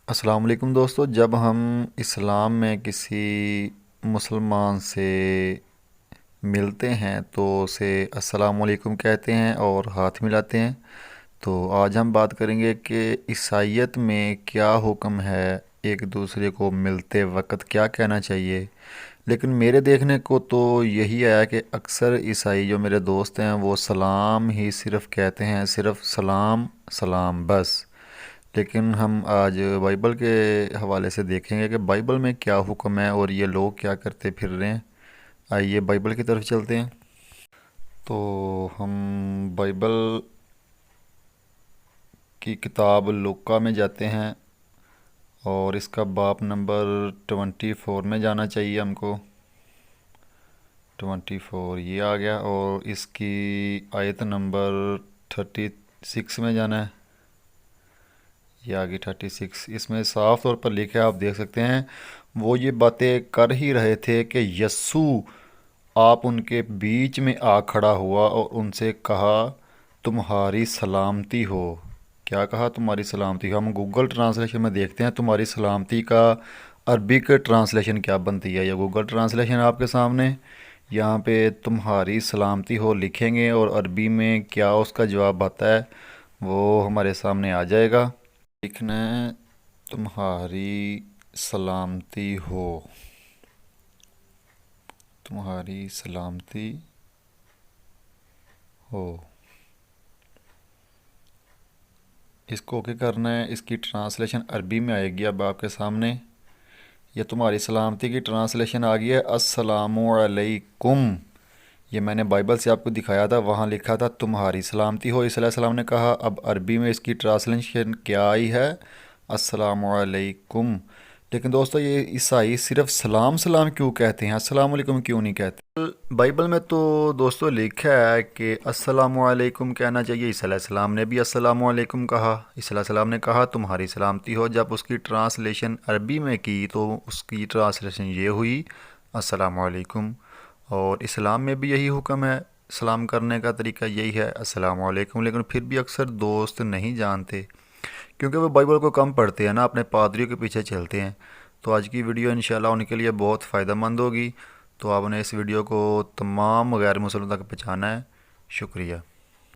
السلام علیکم دوستو، جب ہم اسلام میں کسی مسلمان سے ملتے ہیں تو اسے السلام علیکم کہتے ہیں اور ہاتھ ملاتے ہیں۔ تو آج ہم بات کریں گے کہ عیسائیت میں کیا حکم ہے، ایک دوسرے کو ملتے وقت کیا کہنا چاہیے۔ لیکن میرے دیکھنے کو تو یہی آیا کہ اکثر عیسائی جو میرے دوست ہیں وہ سلام ہی صرف کہتے ہیں، صرف سلام سلام بس۔ لیکن ہم آج بائبل کے حوالے سے دیکھیں گے کہ بائبل میں کیا حکم ہے اور یہ لوگ کیا کرتے پھر رہے ہیں۔ آئیے بائبل کی طرف چلتے ہیں۔ تو ہم بائبل کی کتاب لوکا میں جاتے ہیں اور اس کا باب نمبر 24 میں جانا چاہیے ہم کو۔ 24 یہ آ گیا، اور اس کی آیت نمبر 36 میں جانا ہے۔ یہ آگے 36 اس میں صاف طور پر لکھا ہے، آپ دیکھ سکتے ہیں۔ وہ یہ باتیں کر ہی رہے تھے کہ یسوع آپ ان کے بیچ میں آ کھڑا ہوا اور ان سے کہا، تمہاری سلامتی ہو۔ کیا کہا؟ تمہاری سلامتی ہو۔ ہم گوگل ٹرانسلیشن میں دیکھتے ہیں تمہاری سلامتی کا عربی کے ٹرانسلیشن کیا بنتی ہے۔ یہ گوگل ٹرانسلیشن آپ کے سامنے، یہاں پہ تمہاری سلامتی ہو لکھیں گے اور عربی میں کیا اس کا جواب آتا ہے وہ ہمارے سامنے آ جائے گا۔ لکھنا ہے تمہاری سلامتی ہو، تمہاری سلامتی ہو۔ اس کو اوکے کرنا ہے۔ اس کی ٹرانسلیشن عربی میں آئے گی اب آپ کے سامنے۔ یہ تمہاری سلامتی کی ٹرانسلیشن آ گئی ہے، السلام علیکم۔ یہ میں نے بائبل سے آپ کو دکھایا تھا، وہاں لکھا تھا تمہاری سلامتی ہو، عیسی علیہ السلام نے کہا۔ اب عربی میں اس کی ٹرانسلیشن کیا آئی ہے؟ السلام علیکم۔ لیکن دوستو یہ عیسائی صرف سلام سلام کیوں کہتے ہیں، السلام علیکم کیوں نہیں کہتے؟ بائبل میں تو دوستو لکھا ہے کہ السلام علیکم کہنا چاہیے۔ عیسی علیہ السلام نے بھی السلام علیکم کہا۔ عیسی علیہ السلام نے کہا تمہاری سلامتی ہو۔ جب اس کی ٹرانسلیشن عربی میں کی تو اس کی ٹرانسلیشن یہ ہوئی السلام علیکم۔ اور اسلام میں بھی یہی حکم ہے، سلام کرنے کا طریقہ یہی ہے السلام علیکم۔ لیکن پھر بھی اکثر دوست نہیں جانتے کیونکہ وہ بائبل کو کم پڑھتے ہیں نا، اپنے پادریوں کے پیچھے چلتے ہیں۔ تو آج کی ویڈیو انشاءاللہ ان کے لیے بہت فائدہ مند ہوگی، تو آپ نے اس ویڈیو کو تمام غیر مسلموں تک پہنچانا ہے۔ شکریہ۔